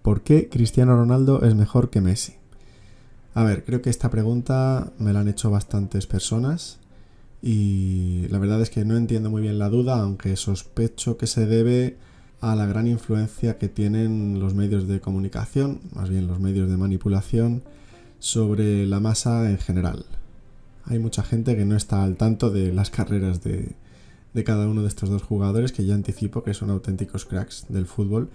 ¿por qué Cristiano Ronaldo es mejor que Messi? A ver, creo que esta pregunta me la han hecho bastantes personas y la verdad es que no entiendo muy bien la duda, aunque sospecho que se debe a la gran influencia que tienen los medios de comunicación, más bien los medios de manipulación, sobre la masa en general. Hay mucha gente que no está al tanto de las carreras de cada uno de estos dos jugadores, que ya anticipo que son auténticos cracks del fútbol,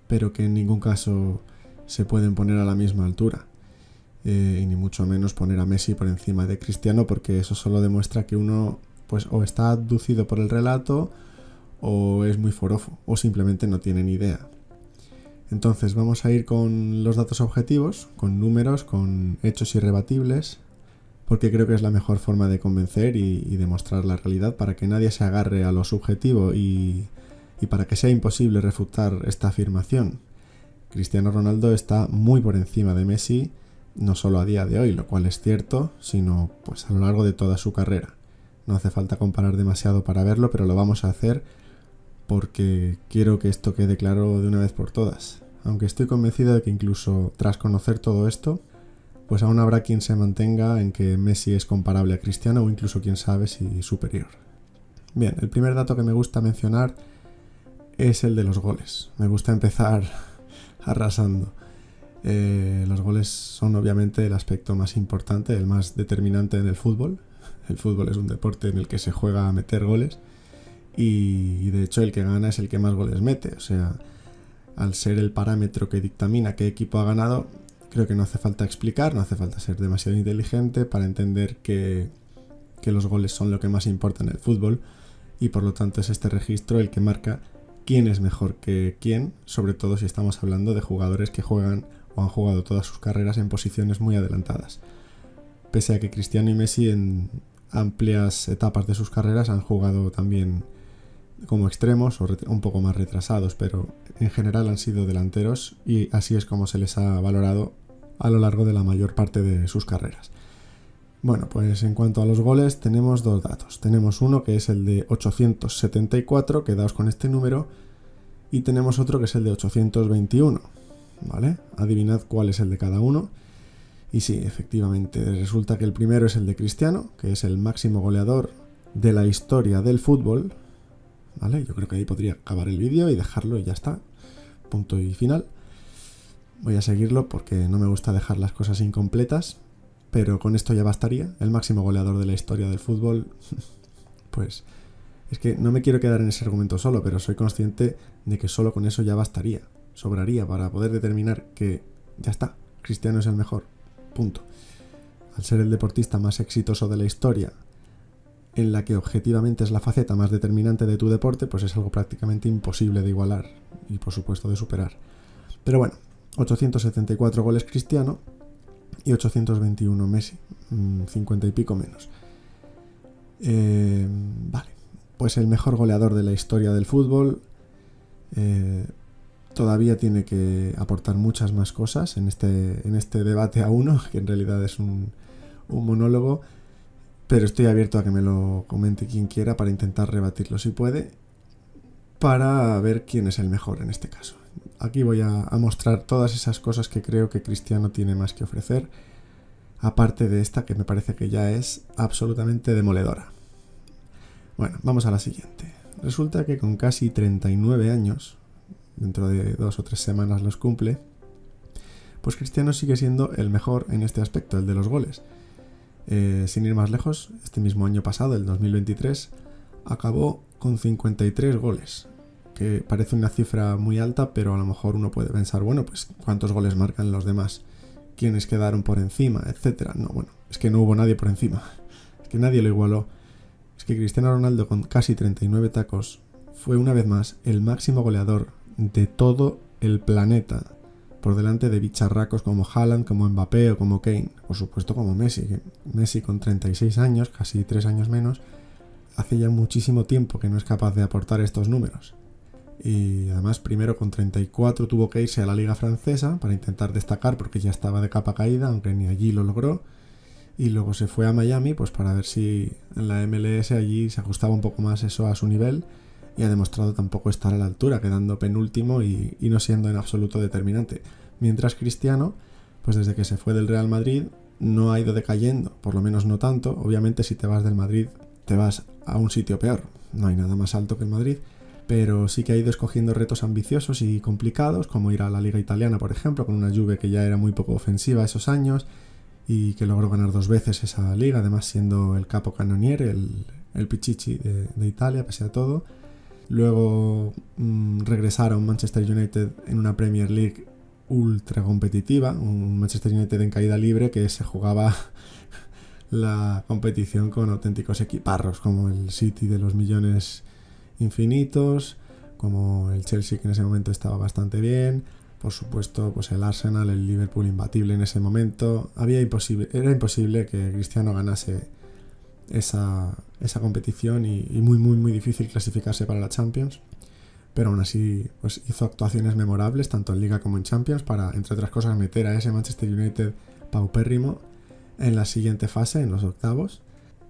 pero que en ningún caso se pueden poner a la misma altura. Y ni mucho menos poner a Messi por encima de Cristiano, porque eso solo demuestra que uno pues o está abducido por el relato o es muy forofo o simplemente no tiene ni idea. Entonces vamos a ir con los datos objetivos, con números, con hechos irrebatibles, porque creo que es la mejor forma de convencer y demostrar la realidad para que nadie se agarre a lo subjetivo y para que sea imposible refutar esta afirmación. Cristiano Ronaldo está muy por encima de Messi, no solo a día de hoy, lo cual es cierto, sino pues a lo largo de toda su carrera. No hace falta comparar demasiado para verlo, pero lo vamos a hacer porque quiero que esto quede claro de una vez por todas. Aunque estoy convencido de que incluso tras conocer todo esto, pues aún habrá quien se mantenga en que Messi es comparable a Cristiano o incluso quién sabe si superior. Bien, el primer dato que me gusta mencionar es el de los goles. Me gusta empezar arrasando. Los goles son obviamente el aspecto más importante, el más determinante en el fútbol. El fútbol es un deporte en el que se juega a meter goles y de hecho el que gana es el que más goles mete. O sea, al ser el parámetro que dictamina qué equipo ha ganado, creo que no hace falta explicar, no hace falta ser demasiado inteligente para entender que los goles son lo que más importa en el fútbol y por lo tanto es este registro el que marca quién es mejor que quién, sobre todo si estamos hablando de jugadores que juegan o han jugado todas sus carreras en posiciones muy adelantadas. Pese a que Cristiano y Messi en amplias etapas de sus carreras han jugado también como extremos o un poco más retrasados, pero en general han sido delanteros y así es como se les ha valorado a lo largo de la mayor parte de sus carreras. Bueno, pues en cuanto a los goles tenemos dos datos. Tenemos uno que es el de 874, quedaos con este número, y tenemos otro que es el de 821, ¿vale? Adivinad cuál es el de cada uno. Y sí, efectivamente, resulta que el primero es el de Cristiano, que es el máximo goleador de la historia del fútbol, ¿vale? Yo creo que ahí podría acabar el vídeo y dejarlo y ya está. Punto y final. Voy a seguirlo porque no me gusta dejar las cosas incompletas, pero con esto ya bastaría. El máximo goleador de la historia del fútbol, pues es que no me quiero quedar en ese argumento solo, pero soy consciente de que solo con eso ya bastaría, sobraría para poder determinar que ya está, Cristiano es el mejor, punto. Al ser el deportista más exitoso de la historia, en la que objetivamente es la faceta más determinante de tu deporte, pues es algo prácticamente imposible de igualar y por supuesto de superar. Pero bueno, 874 goles Cristiano y 821 Messi, 50 y pico menos. Vale, pues el mejor goleador de la historia del fútbol todavía tiene que aportar muchas más cosas en este debate a uno, que en realidad es un monólogo, pero estoy abierto a que me lo comente quien quiera para intentar rebatirlo si puede, para ver quién es el mejor en este caso. Aquí voy a mostrar todas esas cosas que creo que Cristiano tiene más que ofrecer, aparte de esta que me parece que ya es absolutamente demoledora. Bueno, vamos a la siguiente. Resulta que con casi 39 años, dentro de 2 o 3 semanas los cumple, pues Cristiano sigue siendo el mejor en este aspecto, el de los goles. Sin ir más lejos, este mismo año pasado, el 2023, acabó con 53 goles, que parece una cifra muy alta, pero a lo mejor uno puede pensar, bueno, pues ¿cuántos goles marcan los demás? ¿Quiénes quedaron por encima? Etcétera. No, bueno, es que no hubo nadie por encima, es que nadie lo igualó. Es que Cristiano Ronaldo, con casi 39 tacos, fue una vez más el máximo goleador de todo el planeta, por delante de bicharracos como Haaland, como Mbappé o como Kane, por supuesto como Messi. Messi con 36 años, casi 3 años menos, hace ya muchísimo tiempo que no es capaz de aportar estos números. Y además primero con 34 tuvo que irse a la liga francesa para intentar destacar porque ya estaba de capa caída, aunque ni allí lo logró. Y luego se fue a Miami pues para ver si en la MLS allí se ajustaba un poco más eso a su nivel. y ha demostrado tampoco estar a la altura, quedando penúltimo y no siendo en absoluto determinante. Mientras Cristiano, pues desde que se fue del Real Madrid, no ha ido decayendo, por lo menos no tanto. Obviamente si te vas del Madrid te vas a un sitio peor, no hay nada más alto que el Madrid, pero sí que ha ido escogiendo retos ambiciosos y complicados, como ir a la Liga Italiana, por ejemplo, con una Juve que ya era muy poco ofensiva esos años y que logró ganar 2 veces esa liga, además siendo el capo canoniere, el Pichichi de Italia, pese a todo. Luego regresar a un Manchester United en una Premier League ultra competitiva, un Manchester United en caída libre que se jugaba la competición con auténticos equiparros, como el City de los millones infinitos, como el Chelsea, que en ese momento estaba bastante bien, por supuesto pues el Arsenal, el Liverpool imbatible en ese momento. Era imposible que Cristiano ganase esa competición y muy difícil clasificarse para la Champions, pero aún así pues hizo actuaciones memorables tanto en Liga como en Champions para, entre otras cosas, meter a ese Manchester United paupérrimo en la siguiente fase, en los octavos,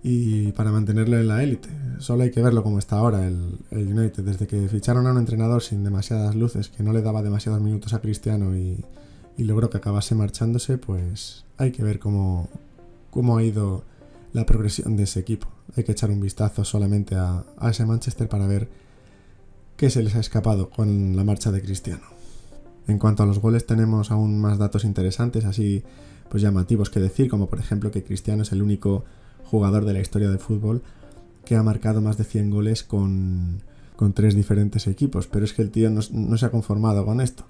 y para mantenerlo en la élite. Solo hay que verlo como está ahora el United, desde que ficharon a un entrenador sin demasiadas luces, que no le daba demasiados minutos a Cristiano y logró que acabase marchándose. Pues hay que ver cómo ha ido la progresión de ese equipo. Hay que echar un vistazo solamente a ese Manchester para ver qué se les ha escapado con la marcha de Cristiano. En cuanto a los goles, tenemos aún más datos interesantes, así pues llamativos que decir, como por ejemplo que Cristiano es el único jugador de la historia del fútbol que ha marcado más de 100 goles con 3 diferentes equipos. Pero es que el tío no se ha conformado con esto.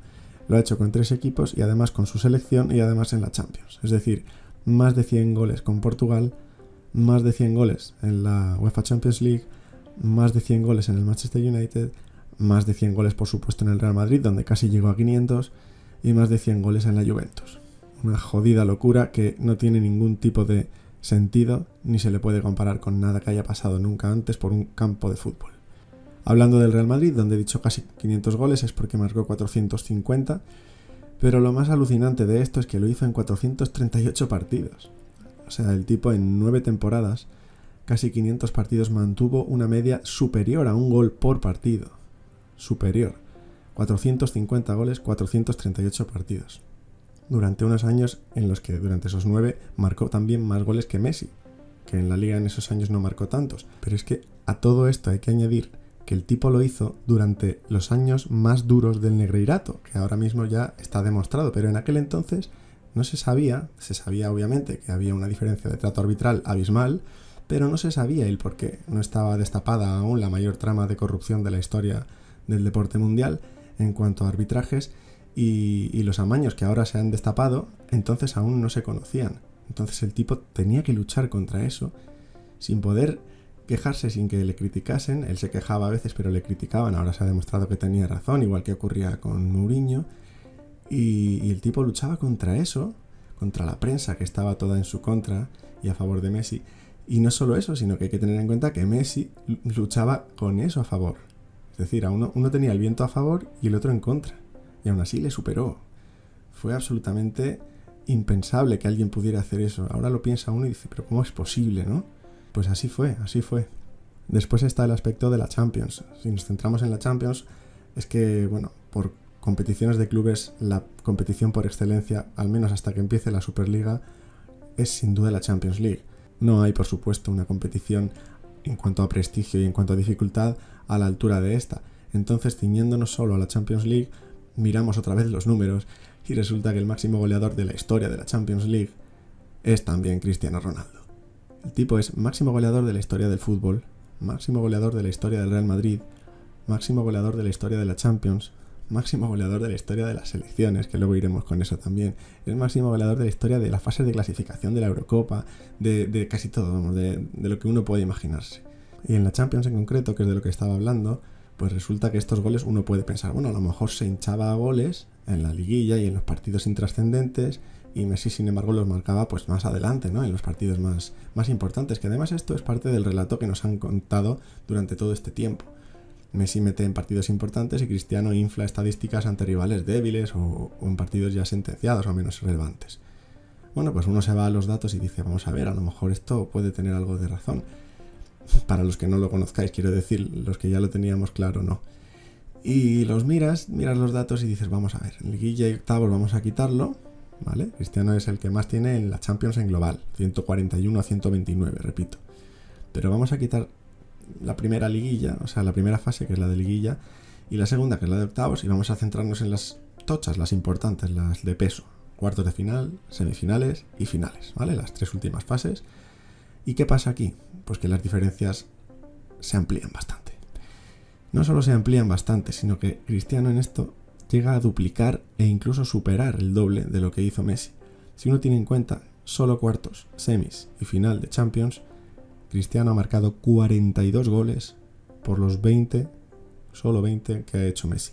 Lo ha hecho con 3 equipos y además con su selección y además en la Champions. Es decir, más de 100 goles con Portugal, más de 100 goles en la UEFA Champions League, más de 100 goles en el Manchester United, más de 100 goles por supuesto en el Real Madrid, donde casi llegó a 500, y más de 100 goles en la Juventus. Una jodida locura que no tiene ningún tipo de sentido ni se le puede comparar con nada que haya pasado nunca antes por un campo de fútbol. Hablando del Real Madrid, donde he dicho casi 500 goles, es porque marcó 450, pero lo más alucinante de esto es que lo hizo en 438 partidos. O sea, el tipo en 9 temporadas, casi 500 partidos, mantuvo una media superior a un gol por partido. Superior. 450 goles, 438 partidos. Durante unos años en los que durante esos 9 marcó también más goles que Messi, que en la liga en esos años no marcó tantos. Pero es que a todo esto hay que añadir que el tipo lo hizo durante los años más duros del Negreirato, que ahora mismo ya está demostrado, pero en aquel entonces no se sabía obviamente que había una diferencia de trato arbitral abismal, pero no se sabía el por qué. No estaba destapada aún la mayor trama de corrupción de la historia del deporte mundial en cuanto a arbitrajes, y los amaños que ahora se han destapado entonces aún no se conocían. Entonces el tipo tenía que luchar contra eso sin poder quejarse, sin que le criticasen. Él se quejaba a veces, pero le criticaban. Ahora se ha demostrado que tenía razón, igual que ocurría con Mourinho, y el tipo luchaba contra eso, contra la prensa que estaba toda en su contra y a favor de Messi. Y no solo eso, sino que hay que tener en cuenta que Messi luchaba con eso a favor. Es decir, uno tenía el viento a favor y el otro en contra, y aún así le superó. Fue absolutamente impensable que alguien pudiera hacer eso. Ahora lo piensa uno y dice, pero ¿cómo es posible, no? Pues así fue. Después está el aspecto de la Champions. Si nos centramos en la Champions, es que, bueno, por competiciones de clubes, la competición por excelencia, al menos hasta que empiece la Superliga, es sin duda la Champions League. No hay, por supuesto, una competición en cuanto a prestigio y en cuanto a dificultad a la altura de esta. Entonces, ciñéndonos solo a la Champions League, miramos otra vez los números y resulta que el máximo goleador de la historia de la Champions League es también Cristiano Ronaldo. El tipo es máximo goleador de la historia del fútbol, máximo goleador de la historia del Real Madrid, máximo goleador de la historia de la Champions, máximo goleador de la historia de las selecciones, que luego iremos con eso también. Es máximo goleador de la historia de las fases de clasificación de la Eurocopa, de casi todo, vamos, de lo que uno puede imaginarse. Y en la Champions en concreto, que es de lo que estaba hablando, pues resulta que estos goles uno puede pensar, bueno, a lo mejor se hinchaba a goles en la liguilla y en los partidos intrascendentes, y Messi sin embargo los marcaba pues más adelante, ¿no? En los partidos más importantes, que además esto es parte del relato que nos han contado durante todo este tiempo. Messi mete en partidos importantes y Cristiano infla estadísticas ante rivales débiles o en partidos ya sentenciados o menos relevantes. Bueno, pues uno se va a los datos y dice, vamos a ver, a lo mejor esto puede tener algo de razón. Para los que no lo conozcáis, quiero decir, los que ya lo teníamos claro, no. Y los miras los datos y dices, vamos a ver, en liguilla y octavos vamos a quitarlo, ¿vale? Cristiano es el que más tiene en la Champions en global, 141 a 129, repito. Pero vamos a quitar la primera liguilla, o sea, la primera fase, que es la de liguilla, y la segunda, que es la de octavos, y vamos a centrarnos en las tochas, las importantes, las de peso. Cuartos de final, semifinales y finales, ¿vale? Las tres últimas fases. ¿Y qué pasa aquí? Pues que las diferencias se amplían bastante. No solo se amplían bastante, sino que Cristiano en esto llega a duplicar e incluso superar el doble de lo que hizo Messi. Si uno tiene en cuenta solo cuartos, semis y final de Champions, Cristiano ha marcado 42 goles por los solo 20 que ha hecho Messi.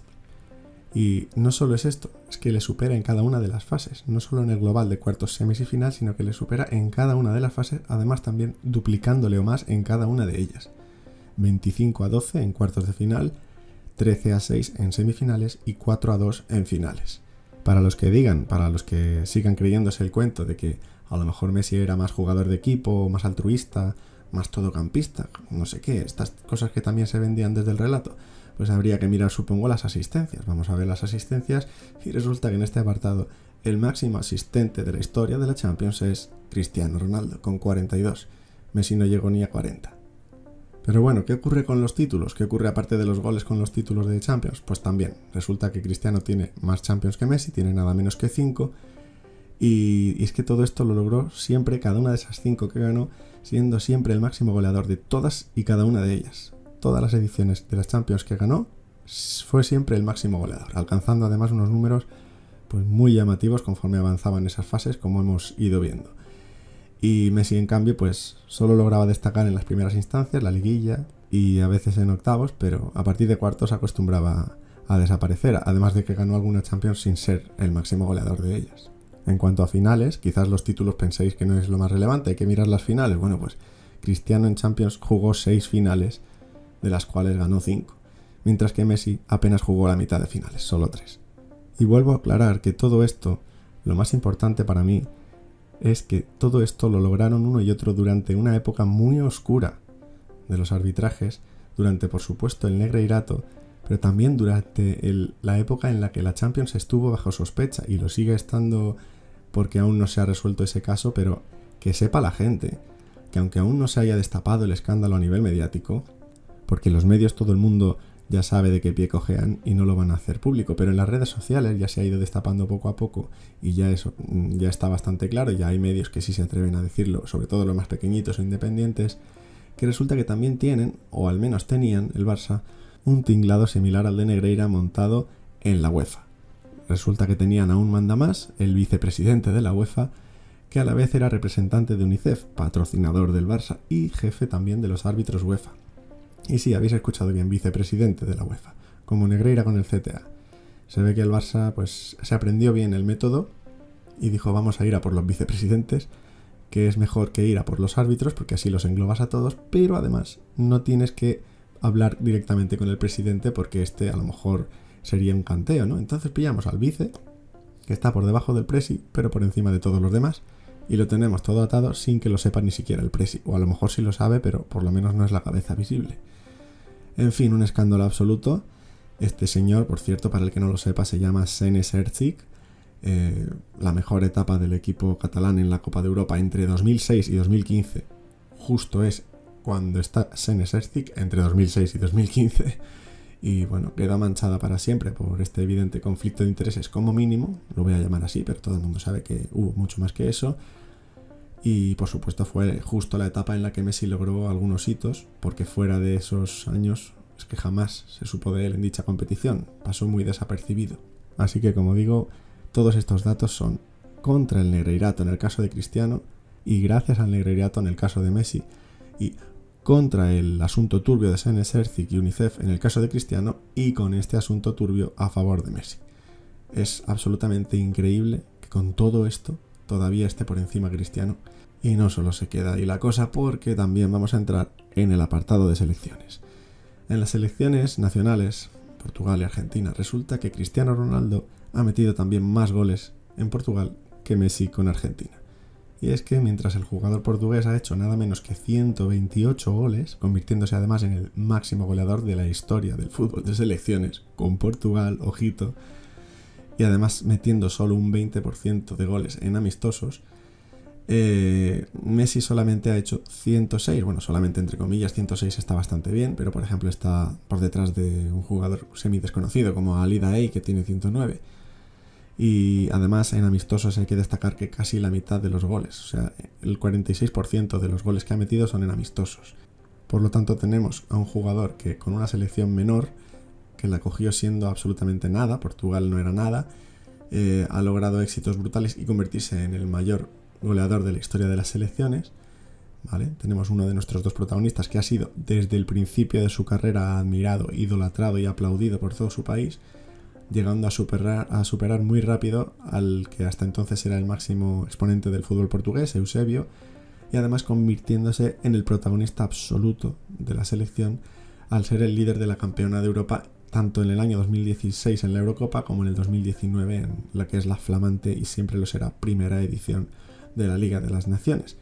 Y no solo es esto, es que le supera en cada una de las fases, no solo en el global de cuartos, semis y final, sino que le supera en cada una de las fases, además también duplicándole o más en cada una de ellas. 25 a 12 en cuartos de final, 13 a 6 en semifinales y 4 a 2 en finales. Para los que sigan creyéndose el cuento de que a lo mejor Messi era más jugador de equipo, más altruista, más todocampista, no sé qué, estas cosas que también se vendían desde el relato, pues habría que mirar, supongo, las asistencias. Vamos a ver las asistencias y resulta que en este apartado el máximo asistente de la historia de la Champions es Cristiano Ronaldo, con 42. Messi no llegó ni a 40. Pero bueno, ¿qué ocurre con los títulos? ¿Qué ocurre aparte de los goles con los títulos de Champions? Pues también, resulta que Cristiano tiene más Champions que Messi, tiene nada menos que 5, y es que todo esto lo logró siempre, cada una de esas 5 que ganó, siendo siempre el máximo goleador de todas y cada una de ellas. Todas las ediciones de las Champions que ganó, fue siempre el máximo goleador, alcanzando además unos números pues muy llamativos conforme avanzaban esas fases, como hemos ido viendo. Y Messi, en cambio, pues solo lograba destacar en las primeras instancias, la liguilla y a veces en octavos, pero a partir de cuartos acostumbraba a desaparecer, además de que ganó alguna Champions sin ser el máximo goleador de ellas. En cuanto a finales, quizás los títulos penséis que no es lo más relevante, hay que mirar las finales. Bueno, pues Cristiano en Champions jugó 6 finales, de las cuales ganó 5, mientras que Messi apenas jugó la mitad de finales, solo 3. Y vuelvo a aclarar que todo esto, lo más importante para mí, es que todo esto lo lograron uno y otro durante una época muy oscura de los arbitrajes, durante por supuesto el Negreirato, pero también durante la época en la que la Champions estuvo bajo sospecha, y lo sigue estando porque aún no se ha resuelto ese caso, pero que sepa la gente que aunque aún no se haya destapado el escándalo a nivel mediático, porque los medios todo el mundo ya sabe de qué pie cojean y no lo van a hacer público, pero en las redes sociales ya se ha ido destapando poco a poco y ya eso ya está bastante claro, ya hay medios que sí se atreven a decirlo, sobre todo los más pequeñitos o independientes, que resulta que también tienen, o al menos tenían, el Barça, un tinglado similar al de Negreira montado en la UEFA. Resulta que tenían a un mandamás, el vicepresidente de la UEFA, que a la vez era representante de UNICEF, patrocinador del Barça y jefe también de los árbitros UEFA. Y sí, habéis escuchado bien, vicepresidente de la UEFA, como Negreira con el CTA. Se ve que el Barça pues se aprendió bien el método y dijo, vamos a ir a por los vicepresidentes, que es mejor que ir a por los árbitros porque así los englobas a todos, pero además no tienes que hablar directamente con el presidente porque este a lo mejor sería un canteo, ¿no? Entonces pillamos al vice, que está por debajo del presi, pero por encima de todos los demás, y lo tenemos todo atado sin que lo sepa ni siquiera el presi, o a lo mejor sí lo sabe, pero por lo menos no es la cabeza visible. En fin, un escándalo absoluto. Este señor, por cierto, para el que no lo sepa, se llama Senes Ercik. La mejor etapa del equipo catalán en la Copa de Europa entre 2006 y 2015 justo es cuando está Senes Ercik, entre 2006 y 2015, y bueno, queda manchada para siempre por este evidente conflicto de intereses como mínimo, lo voy a llamar así, pero todo el mundo sabe que hubo mucho más que eso. Y por supuesto fue justo la etapa en la que Messi logró algunos hitos, porque fuera de esos años es que jamás se supo de él en dicha competición, pasó muy desapercibido. Así que, como digo, todos estos datos son contra el Negreirato en el caso de Cristiano y gracias al Negreirato en el caso de Messi, y contra el asunto turbio de Senes Ercik y UNICEF en el caso de Cristiano, y con este asunto turbio a favor de Messi. Es absolutamente increíble que con todo esto todavía esté por encima Cristiano. Y no solo se queda ahí la cosa, porque también vamos a entrar en el apartado de selecciones. En las selecciones nacionales, Portugal y Argentina, resulta que Cristiano Ronaldo ha metido también más goles en Portugal que Messi con Argentina. Y es que mientras el jugador portugués ha hecho nada menos que 128 goles, convirtiéndose además en el máximo goleador de la historia del fútbol de selecciones, con Portugal, ojito, y además metiendo solo un 20% de goles en amistosos, Messi solamente ha hecho 106, bueno, solamente entre comillas, 106 está bastante bien, pero por ejemplo está por detrás de un jugador semi desconocido como Ali Daei, que tiene 109. Y además en amistosos hay que destacar que casi la mitad de los goles, o sea, el 46% de los goles que ha metido son en amistosos. Por lo tanto tenemos a un jugador que con una selección menor, que la cogió siendo absolutamente nada, Portugal no era nada, ha logrado éxitos brutales y convertirse en el mayor goleador de la historia de las selecciones, ¿vale? Tenemos uno de nuestros dos protagonistas que ha sido desde el principio de su carrera admirado, idolatrado y aplaudido por todo su país, llegando a superar muy rápido al que hasta entonces era el máximo exponente del fútbol portugués, Eusebio, y además convirtiéndose en el protagonista absoluto de la selección al ser el líder de la campeona de Europa tanto en el año 2016 en la Eurocopa como en el 2019 en la que es la flamante y siempre lo será primera edición de la Liga de las Naciones.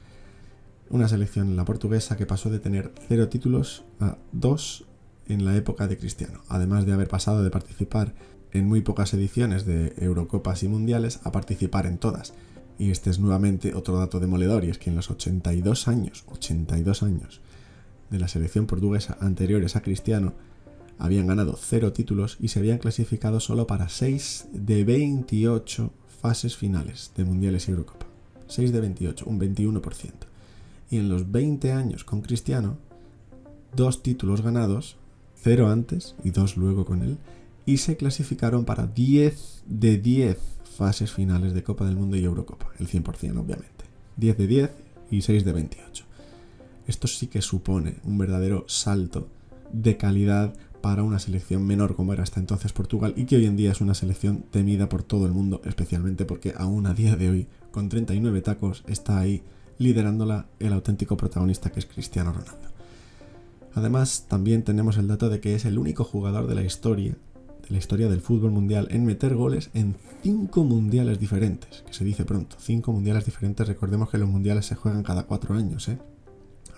Una selección, la portuguesa, que pasó de tener 0 títulos a 2 en la época de Cristiano, además de haber pasado de participar en muy pocas ediciones de Eurocopas y Mundiales a participar en todas. Y este es nuevamente otro dato demoledor, y es que en los 82 años de la selección portuguesa anteriores a Cristiano, habían ganado 0 títulos y se habían clasificado solo para 6 de 28 fases finales de Mundiales y Eurocopa. 6 de 28, un 21%. Y en los 20 años con Cristiano, 2 títulos ganados, 0 antes y 2 luego con él, y se clasificaron para 10 de 10 fases finales de Copa del Mundo y Eurocopa, el 100% obviamente. 10 de 10 y 6 de 28. Esto sí que supone un verdadero salto de calidad para una selección menor como era hasta entonces Portugal, y que hoy en día es una selección temida por todo el mundo, especialmente porque aún a día de hoy, con 39 tacos, está ahí liderándola el auténtico protagonista que es Cristiano Ronaldo. Además, también tenemos el dato de que es el único jugador de la historia del fútbol mundial en meter goles en 5 mundiales diferentes, que se dice pronto, 5 mundiales diferentes. Recordemos que los mundiales se juegan cada 4 años,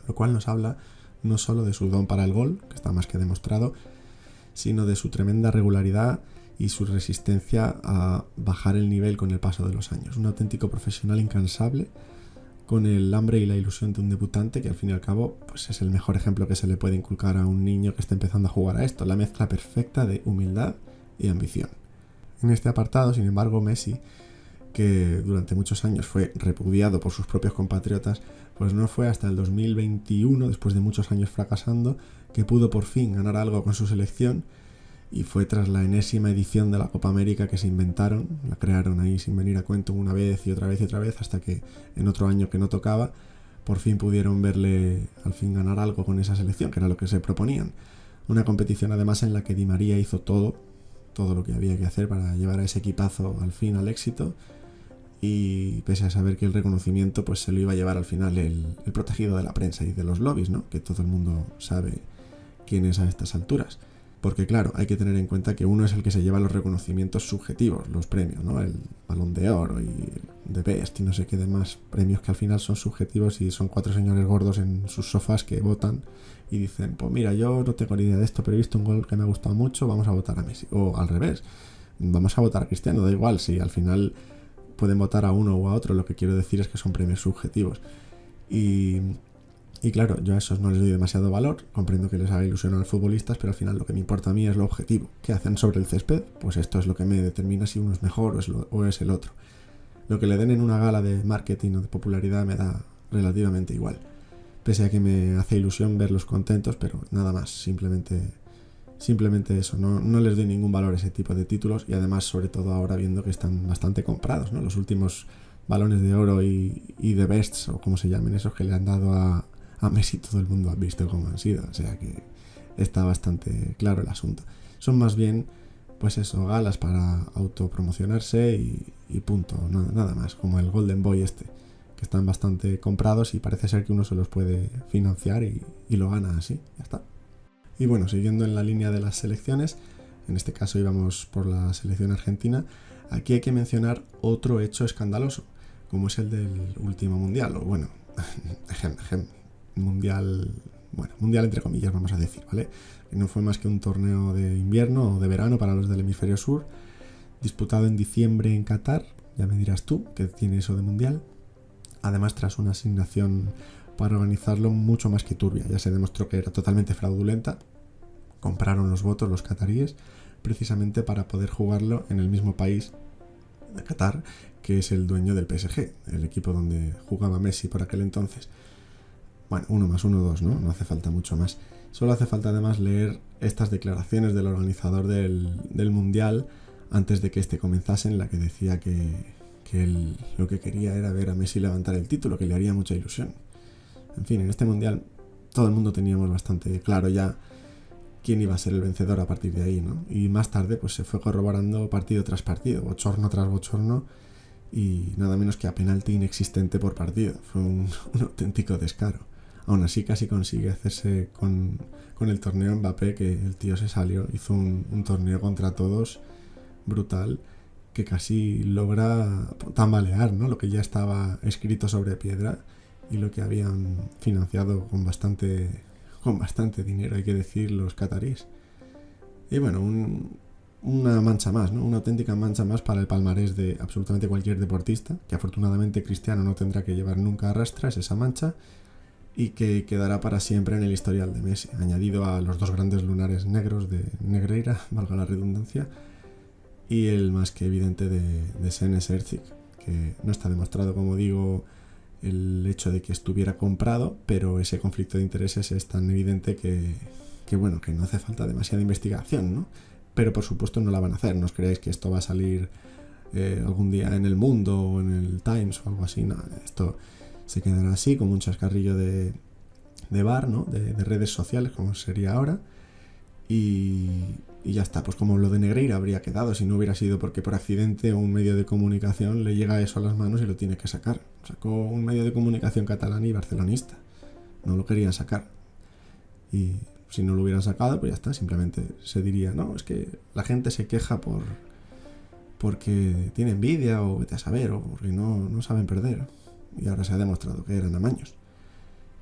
lo cual nos habla no solo de su don para el gol, que está más que demostrado, sino de su tremenda regularidad y su resistencia a bajar el nivel con el paso de los años. Un auténtico profesional incansable, con el hambre y la ilusión de un debutante, que al fin y al cabo pues es el mejor ejemplo que se le puede inculcar a un niño que está empezando a jugar a esto, la mezcla perfecta de humildad y ambición. En este apartado, sin embargo, Messi, que durante muchos años fue repudiado por sus propios compatriotas, pues no fue hasta el 2021, después de muchos años fracasando, que pudo por fin ganar algo con su selección, y fue tras la enésima edición de la Copa América que se inventaron, la crearon ahí sin venir a cuento una vez y otra vez, hasta que en otro año que no tocaba, por fin pudieron verle al fin ganar algo con esa selección, que era lo que se proponían. Una competición además en la que Di María hizo todo lo que había que hacer para llevar a ese equipazo al fin al éxito, y pese a saber que el reconocimiento pues se lo iba a llevar al final el protegido de la prensa y de los lobbies, ¿no? Que todo el mundo sabe quién es a estas alturas. Porque claro, hay que tener en cuenta que uno es el que se lleva los reconocimientos subjetivos, los premios, ¿no? El Balón de Oro y The Best y no sé qué demás premios que al final son subjetivos, y son 4 señores gordos en sus sofás que votan y dicen, pues mira, yo no tengo ni idea de esto, pero he visto un gol que me ha gustado mucho, vamos a votar a Messi. O al revés, vamos a votar a Cristiano, da igual, si al final pueden votar a uno o a otro, lo que quiero decir es que son premios subjetivos. Y claro, yo a esos no les doy demasiado valor, comprendo que les haga ilusión a los futbolistas, pero al final lo que me importa a mí es lo objetivo. ¿Qué hacen sobre el césped? Pues esto es lo que me determina si uno es mejor o es el otro. Lo que le den en una gala de marketing o de popularidad me da relativamente igual, pese a que me hace ilusión verlos contentos, pero nada más, simplemente eso. No les doy ningún valor a ese tipo de títulos, y además, sobre todo ahora viendo que están bastante comprados, ¿no? Los últimos balones de oro y The Bests, o como se llamen esos que le han dado a Messi, todo el mundo ha visto cómo han sido, o sea que está bastante claro el asunto. Son más bien, pues eso, galas para autopromocionarse y punto, nada más, como el Golden Boy que están bastante comprados y parece ser que uno se los puede financiar y lo gana así, ya está. Y bueno, siguiendo en la línea de las selecciones, en este caso íbamos por la selección argentina, aquí hay que mencionar otro hecho escandaloso, como es el del último mundial, o bueno, mundial entre comillas, vamos a decir, ¿vale? Que no fue más que un torneo de invierno o de verano para los del hemisferio sur, disputado en diciembre en Qatar. Ya me dirás tú que tiene eso de mundial. Además, tras una asignación para organizarlo mucho más que turbia, ya se demostró que era totalmente fraudulenta. Compraron los votos los cataríes precisamente para poder jugarlo en el mismo país de Qatar, que es el dueño del PSG, el equipo donde jugaba Messi por aquel entonces. Bueno, 1 más 1, 2, ¿no? No hace falta mucho más. Solo hace falta además leer estas declaraciones del organizador del Mundial antes de que este comenzase, en la que decía que él lo que quería era ver a Messi levantar el título, que le haría mucha ilusión. En fin, en este Mundial todo el mundo teníamos bastante claro ya quién iba a ser el vencedor a partir de ahí, ¿no? Y más tarde pues se fue corroborando partido tras partido, bochorno tras bochorno, y nada menos que a penalti inexistente por partido. Fue un auténtico descaro. Aún así casi consigue hacerse con el torneo Mbappé, que el tío se salió, hizo un torneo contra todos brutal, que casi logra tambalear, ¿no? Lo que ya estaba escrito sobre piedra y lo que habían financiado con bastante dinero, hay que decir, los cataríes. Y bueno, una mancha más, ¿no? Una auténtica mancha más para el palmarés de absolutamente cualquier deportista, que afortunadamente Cristiano no tendrá que llevar nunca a rastras esa mancha, y que quedará para siempre en el historial de Messi, añadido a los 2 grandes lunares negros de Negreira, valga la redundancia, y el más que evidente de Senes Ercik, que no está demostrado, como digo, el hecho de que estuviera comprado, pero ese conflicto de intereses es tan evidente que no hace falta demasiada investigación, ¿no? Pero por supuesto no la van a hacer, no os creáis que esto va a salir algún día en El Mundo o en el Times o algo así, no, esto se quedará así, como un chascarrillo de bar, ¿no? De redes sociales, como sería ahora, y ya está. Pues como lo de Negreira habría quedado si no hubiera sido porque por accidente un medio de comunicación le llega eso a las manos y lo tiene que sacar. Sacó un medio de comunicación catalán y barcelonista, no lo querían sacar, y si no lo hubieran sacado, pues ya está, simplemente se diría, no, es que la gente se queja porque tiene envidia, o vete a saber, o porque no saben perder. Y ahora se ha demostrado que eran amaños.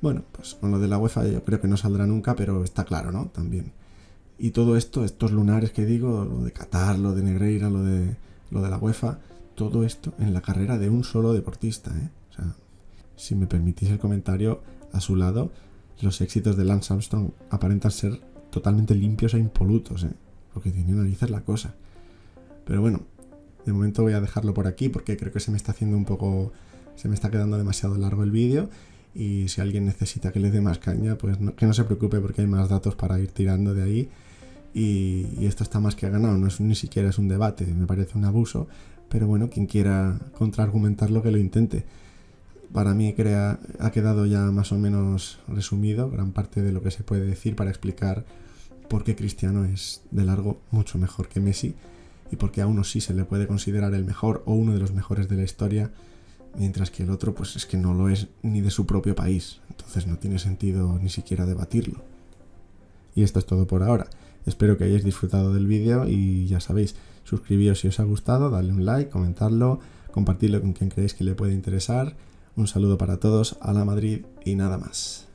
Bueno, pues con lo de la UEFA yo creo que no saldrá nunca, pero está claro, ¿no? También. Y todo esto, estos lunares que digo, lo de Qatar, lo de Negreira, lo de la UEFA, todo esto en la carrera de un solo deportista, ¿eh? O sea, si me permitís el comentario, a su lado, los éxitos de Lance Armstrong aparentan ser totalmente limpios e impolutos, ¿eh? Porque tiene narices la cosa. Pero bueno, de momento voy a dejarlo por aquí porque creo que se me está quedando demasiado largo el vídeo, y si alguien necesita que le dé más caña, pues que no se preocupe, porque hay más datos para ir tirando de ahí, y esto está más que ganado. Ni siquiera es un debate, me parece un abuso, pero bueno, quien quiera contraargumentarlo que lo intente. Para mí ha quedado ya más o menos resumido gran parte de lo que se puede decir para explicar por qué Cristiano es de largo mucho mejor que Messi, y por qué a uno sí se le puede considerar el mejor o uno de los mejores de la historia, mientras que el otro pues es que no lo es ni de su propio país. Entonces no tiene sentido ni siquiera debatirlo. Y esto es todo por ahora. Espero que hayáis disfrutado del vídeo, y ya sabéis, suscribíos si os ha gustado, dadle un like, comentarlo, compartirlo con quien creéis que le puede interesar. Un saludo para todos, a la Madrid y nada más.